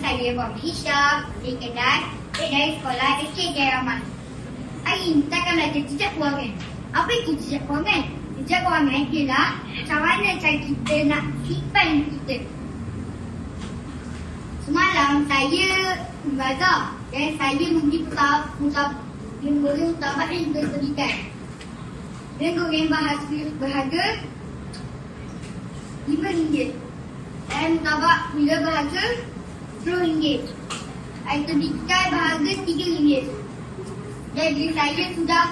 saya Muhammad Isha, dari sekolah SK Jaya Rahman. Hari ini kita akan belajar jejak kewangan. Apa itu jejak kewangan? Jejak kewangan ialah macam mana cara kita nak simpan kita. Semalam saya membazar dan saya membeli goreng mutabak dan juga ikan. Dan goreng berharga RM5. Dan mutabak bila berharga RM10. Item ikan berharga RM3. Jadi saya sudah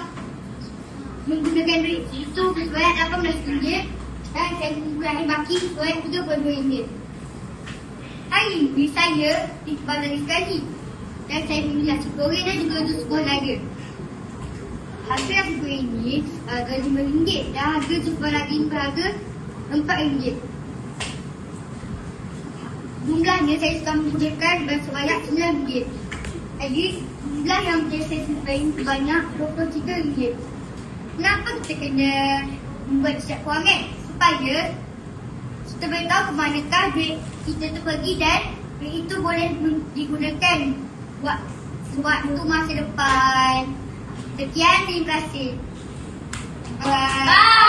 menggunakan duit itu sebanyak RM18 dan saya menggunakan baki sebanyak RM32. Hari ini saya di bazar sekali dan saya membeli nasi goreng dan juga jus buah naga. Harga nasi goreng ini harga RM5 dan harga jus buah naga ini berharga RM4. Jumlahnya saya sudah menggunakan sebanyak RM9. Jadi jumlah yang saya simpan sebanyak RM23. Kenapa kita kena membuat jejak kewangan? Supaya kita boleh tahu ke manakah duit kita tu pergi dan duit itu boleh digunakan buat waktu masa depan. Sekian, terima kasih. Bye.